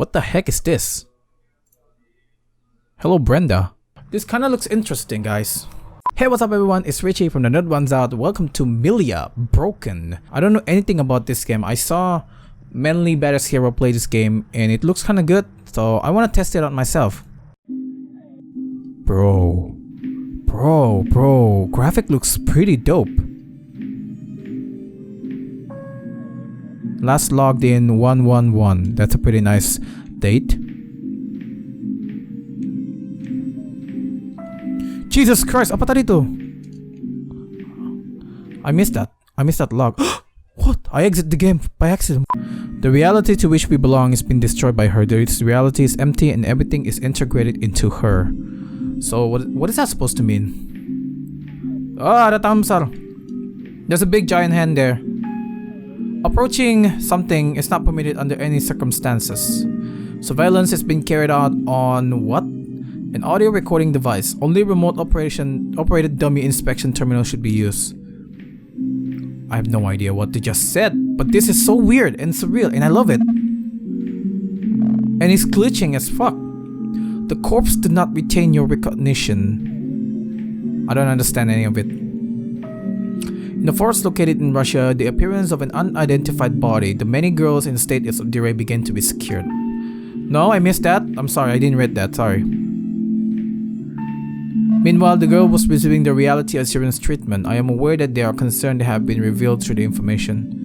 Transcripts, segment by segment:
What the heck is this? Hello, Brenda. This kinda looks interesting, guys. Hey, what's up everyone? It's Richie from the Nerd Ones Out. Welcome to Milya Broken. I don't know anything about this game. I saw Manly Badass Hero play this game and it looks kinda good. So I wanna test it out myself. Bro. Graphic looks pretty dope. Last logged in 111. That's a pretty nice date. Jesus Christ, apa tadi tuh? I missed that log. What? I exit the game by accident. The reality to which we belong has been destroyed by her. This reality is empty and everything is integrated into her. So what is that supposed to mean? Ah, the Tamsar. There's a big giant hand there. Approaching something is not permitted under any circumstances. Surveillance has been carried out on what? An audio recording device. Only remote operated dummy inspection terminal should be used. I have no idea what they just said, but this is so weird and surreal and I love it. And it's glitching as fuck. The corpse did not retain your recognition. I don't understand any of it. In the forest located in Russia, the appearance of an unidentified body, the many girls in states of disarray began to be secured. No, I missed that. I'm sorry, I didn't read that, sorry. Meanwhile, the girl was receiving the reality assurance treatment. I am aware that they are concerned they have been revealed through the information.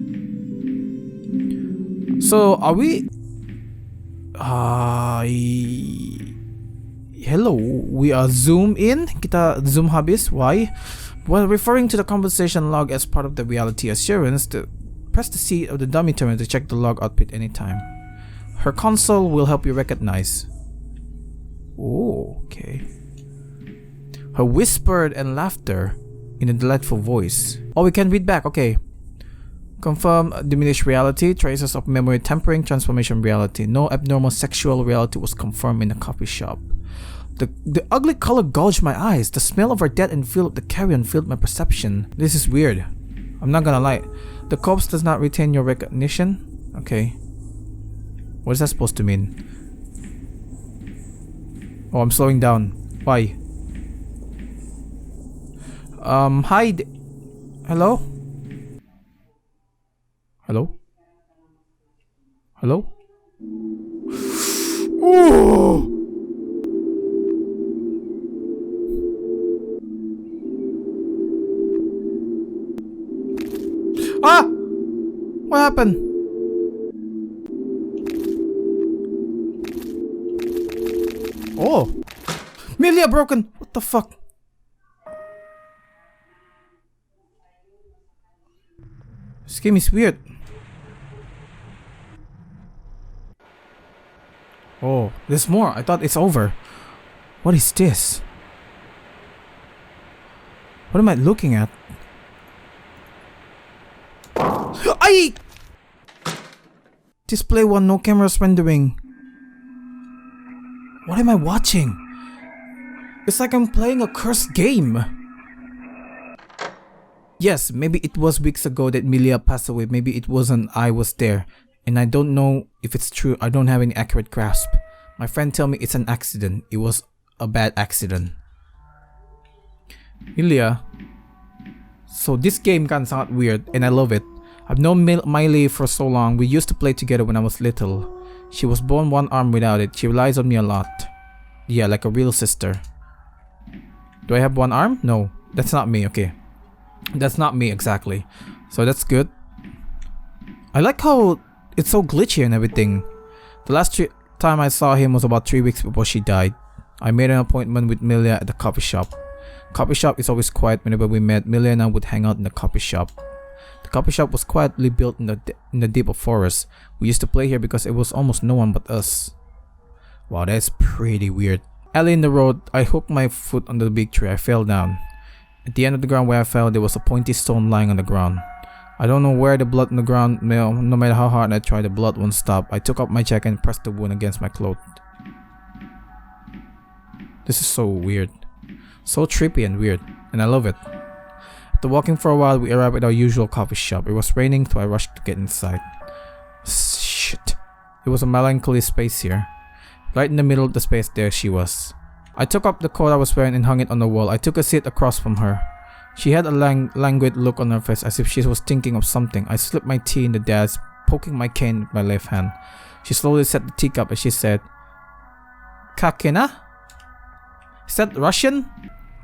So, are we... Hello, we are zoom in. Kita zoom habis. Why? While referring to the conversation log as part of the reality assurance, press the C of the dummy terminal to check the log output anytime. Her console will help you recognize. Oh, okay. Her whispered and laughter in a delightful voice. Oh, we can read back. Okay. Confirm diminished reality, traces of memory tampering, transformation reality. No abnormal sexual reality was confirmed in the coffee shop. The ugly color gouged my eyes. The smell of her death and feel of the carrion filled my perception. This is weird. I'm not gonna lie. The corpse does not retain your recognition. Okay. What is that supposed to mean? Oh, I'm slowing down. Why? Hi. Hello? Hello? Hello? Ooh! Ah! What happened? Oh! Milya broken! What the fuck? This game is weird. Oh, there's more. I thought it's over. What is this? What am I looking at? Ay! Display 1, no cameras rendering. What am I watching? It's like I'm playing a cursed game. Yes, maybe it was weeks ago that Milya passed away. Maybe it wasn't. I was there. And I don't know if it's true. I don't have any accurate grasp. My friend tell me it's an accident. It was a bad accident. Milya. So this game can sound weird and I love it. I've known Milya for so long. We used to play together when I was little. She was born one arm without it. She relies on me a lot. Yeah, like a real sister. Do I have one arm? No, that's not me. Okay. That's not me exactly. So that's good. I like how it's so glitchy and everything. The last time I saw him was about 3 weeks before she died. I made an appointment with Milya at the coffee shop. Coffee shop is always quiet. Whenever we met, Milya and I would hang out in the coffee shop. The coffee shop was quietly built in the deep of forest. We used to play here because it was almost no one but us. Wow, that's pretty weird. Alley in the road, I hooked my foot on the big tree. I fell down. At the end of the ground where I fell, there was a pointy stone lying on the ground. I don't know where the blood on the ground, no matter how hard I tried, the blood won't stop. I took up my jacket and pressed the wound against my clothes. This is so weird. So trippy and weird, and I love it. After walking for a while, we arrived at our usual coffee shop. It was raining, so I rushed to get inside. Shit. It was a melancholy space here. Right in the middle of the space, there she was. I took up the coat I was wearing and hung it on the wall. I took a seat across from her. She had a languid look on her face as if she was thinking of something. I slipped my tea in the desk, poking my cane with my left hand. She slowly set the teacup as she said, "Kakena? Is that Russian?"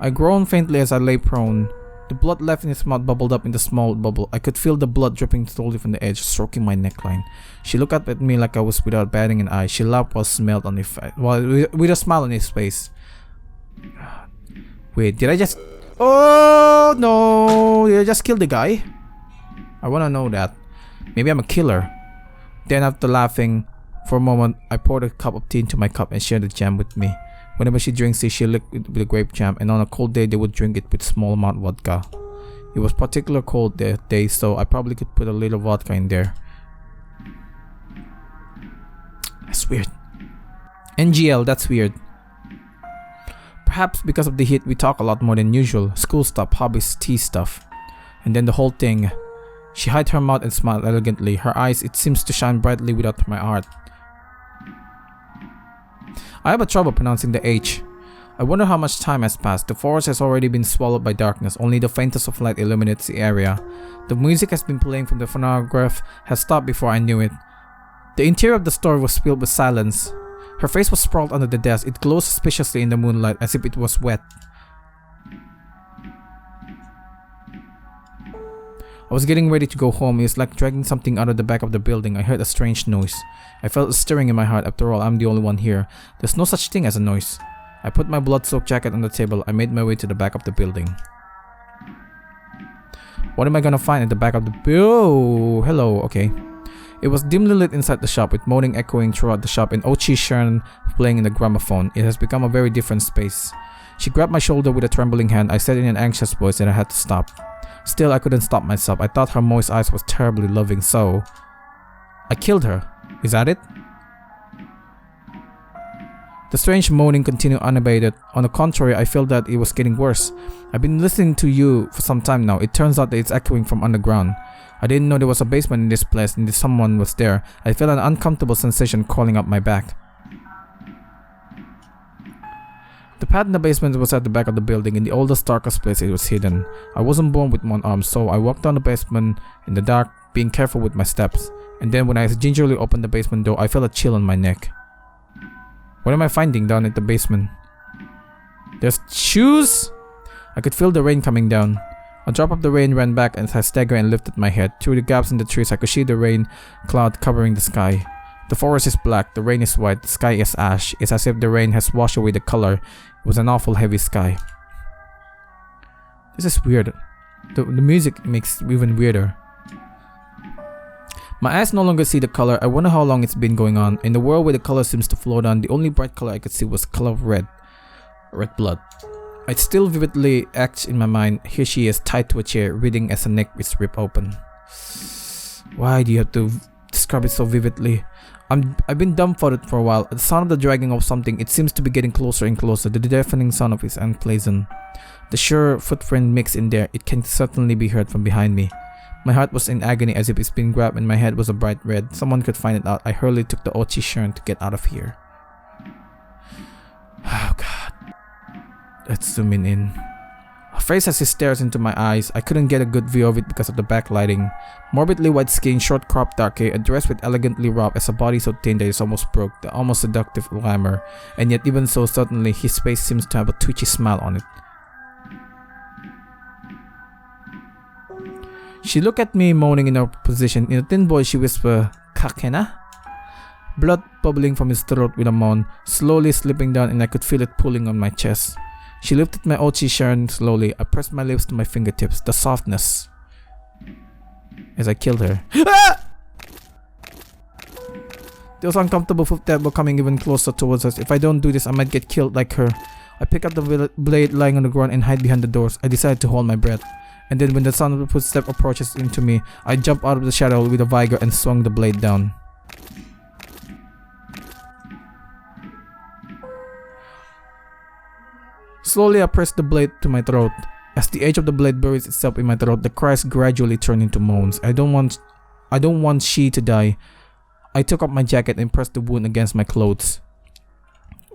I groaned faintly as I lay prone. The blood left in his mouth bubbled up in the small bubble. I could feel the blood dripping slowly from the edge, stroking my neckline. She looked up at me like I was without batting an eye. She laughed with a smile on his face. Wait, did I just... Oh no! Did I just kill the guy? I wanna know that. Maybe I'm a killer. Then after laughing for a moment, I poured a cup of tea into my cup and shared the jam with me. Whenever she drinks it, she licked it with a grape jam, and on a cold day they would drink it with small amount of vodka. It was particularly cold that day, so I probably could put a little vodka in there. That's weird. NGL, that's weird. Perhaps because of the heat we talk a lot more than usual. School stuff, hobbies, tea stuff. And then the whole thing. She hid her mouth and smiled elegantly. Her eyes, it seems to shine brightly without my heart. I have a trouble pronouncing the H. I wonder how much time has passed. The forest has already been swallowed by darkness. Only the faintest of light illuminates the area. The music has been playing from the phonograph has stopped before I knew it. The interior of the store was filled with silence. Her face was sprawled under the desk. It glowed suspiciously in the moonlight as if it was wet. I was getting ready to go home. It was like dragging something out of the back of the building. I heard a strange noise. I felt a stirring in my heart. After all, I'm the only one here. There's no such thing as a noise. I put my blood-soaked jacket on the table. I made my way to the back of the building. What am I gonna find at the back of the... Oh, hello, okay. It was dimly lit inside the shop, with moaning echoing throughout the shop and Ochi Sharon playing in the gramophone. It has become a very different space. She grabbed my shoulder with a trembling hand. I said in an anxious voice that I had to stop. Still, I couldn't stop myself. I thought her moist eyes was terribly loving, so... I killed her. Is that it? The strange moaning continued unabated. On the contrary, I felt that it was getting worse. I've been listening to you for some time now. It turns out that it's echoing from underground. I didn't know there was a basement in this place and that someone was there. I felt an uncomfortable sensation crawling up my back. The path in the basement was at the back of the building. In the oldest, darkest place, it was hidden. I wasn't born with one arm, so I walked down the basement in the dark, being careful with my steps. And then when I gingerly opened the basement door, I felt a chill on my neck. What am I finding down at the basement? There's shoes? I could feel the rain coming down. A drop of the rain ran back as I staggered and lifted my head. Through the gaps in the trees, I could see the rain cloud covering the sky. The forest is black, the rain is white, the sky is ash. It's as if the rain has washed away the color. It was an awful heavy sky. This is weird. The music makes it even weirder. My eyes no longer see the color. I wonder how long it's been going on. In the world where the color seems to flow down, the only bright color I could see was the color of red. Red blood. It still vividly etched in my mind. Here she is, tied to a chair, reading as her neck is ripped open. Why do you have to describe it so vividly? I've been dumbfounded for a while. At the sound of the dragging of something, it seems to be getting closer and closer. The deafening sound of it is unpleasant. The sure footprint mixed in there. It can certainly be heard from behind me. My heart was in agony as if it's been grabbed and my head was a bright red. Someone could find it out. I hurriedly took the Ochi Sharon to get out of here. Oh god. Let's zoom in. Her face as she stares into my eyes. I couldn't get a good view of it because of the backlighting. Morbidly white skin, short cropped dark hair, a dress with elegantly wrapped as a body so thin that it's almost broke, the almost seductive glamour. And yet even so suddenly, his face seems to have a twitchy smile on it. She looked at me, moaning in her position. In a thin voice, she whispered, "Kakena?" Blood bubbling from his throat with a moan, slowly slipping down, and I could feel it pulling on my chest. She lifted my Ochi Sharon slowly. I pressed my lips to my fingertips. The softness. As I killed her. Ah! Those uncomfortable footsteps were coming even closer towards us. If I don't do this, I might get killed like her. I pick up the blade lying on the ground and hide behind the doors. I decided to hold my breath. And then when the sound of the footstep approaches into me, I jump out of the shadow with a vigor and swung the blade down. Slowly I pressed the blade to my throat. As the edge of the blade buries itself in my throat, the cries gradually turn into moans. I don't want she to die. I took off my jacket and pressed the wound against my clothes.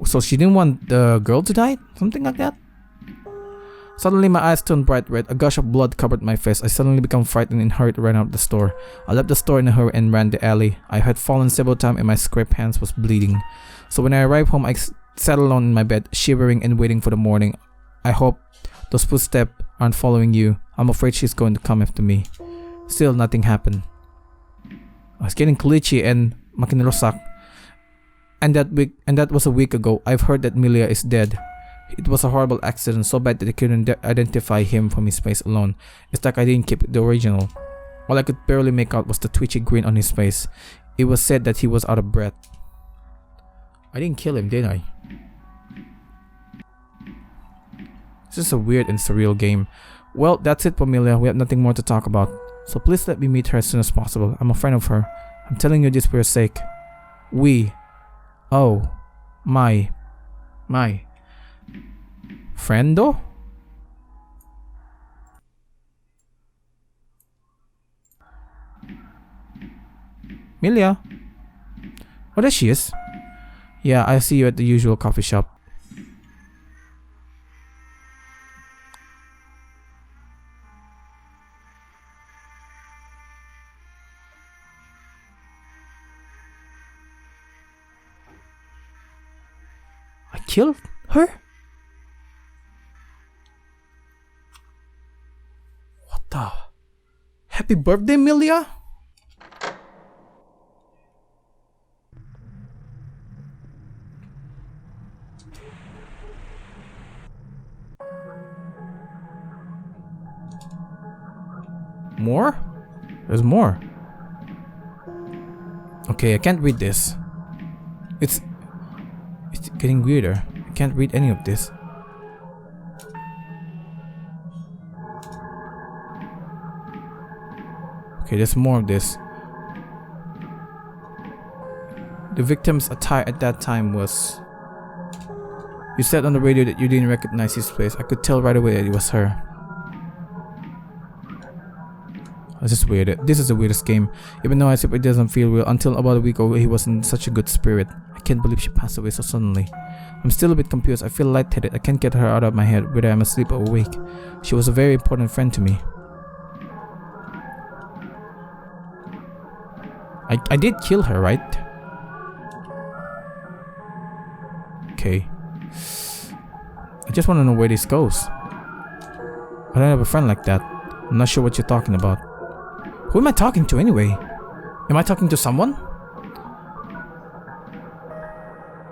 So she didn't want the girl to die? Something like that? Suddenly my eyes turned bright red. A gush of blood covered my face. I suddenly became frightened and hurried ran out of the store. I left the store in a hurry and ran the alley. I had fallen several times and my scraped hands was bleeding. So when I arrived home, I sat alone in my bed, shivering and waiting for the morning. I hope those footsteps aren't following you. I'm afraid she's going to come after me. Still, nothing happened. I was getting glitchy and makinrosak. And that was a week ago. I've heard that Milya is dead. It was a horrible accident, so bad that I couldn't identify him from his face alone. It's like I didn't keep the original. All I could barely make out was the twitchy grin on his face. It was said that he was out of breath. I didn't kill him, did I? This is a weird and surreal game. Well, that's it for Milya. We have nothing more to talk about. So please let me meet her as soon as possible. I'm a friend of her. I'm telling you this for your sake. Oh. My. Friendo? Milya? Oh, there she is. Yeah, I see you at the usual coffee shop. I killed her? What the? Happy birthday, Milya? More? There's more. Okay, I can't read this. It's getting weirder. I can't read any of this. Okay, there's more of this. The victim's attire at that time was... You said on the radio that you didn't recognize his face. I could tell right away that it was her. This is weird. This is the weirdest game. Even though I said it doesn't feel real, until about a week ago he was in such a good spirit. I can't believe she passed away so suddenly. I'm still a bit confused. I feel lightheaded. I can't get her out of my head, whether I'm asleep or awake. She was a very important friend to me. I did kill her, right? Okay. I just want to know where this goes. I don't have a friend like that. I'm not sure what you're talking about. Who am I talking to anyway? Am I talking to someone?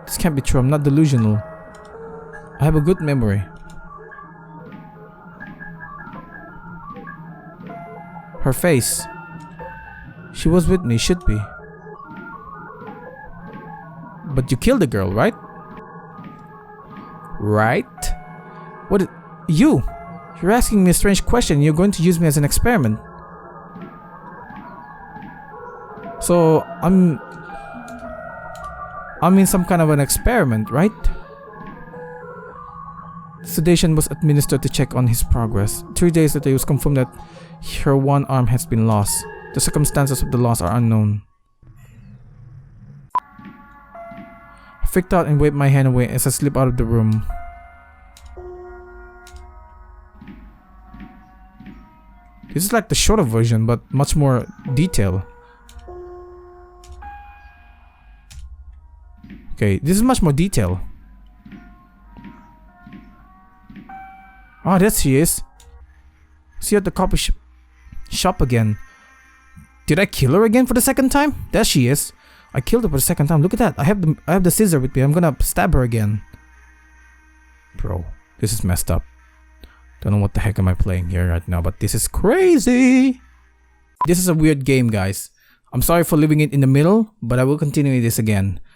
This can't be true. I'm not delusional. I have a good memory. Her face. She was with me, should be. But you killed the girl, right? Right? What is... You! You're asking me a strange question and you're going to use me as an experiment. So, I'm in some kind of an experiment, right? Sedation was administered to check on his progress. 3 days later, it was confirmed that her one arm has been lost. The circumstances of the loss are unknown. I freaked out and waved my hand away as I slipped out of the room. This is like the shorter version, but much more detailed. Okay, this is much more detailed. Ah, there she is. See you at the coffee shop again. Did I kill her again for the second time? There she is. I killed her for the second time. Look at that. I have the scissor with me. I'm gonna stab her again. Bro, this is messed up. Don't know what the heck am I playing here right now, but this is crazy. This is a weird game, guys. I'm sorry for leaving it in the middle, but I will continue this again.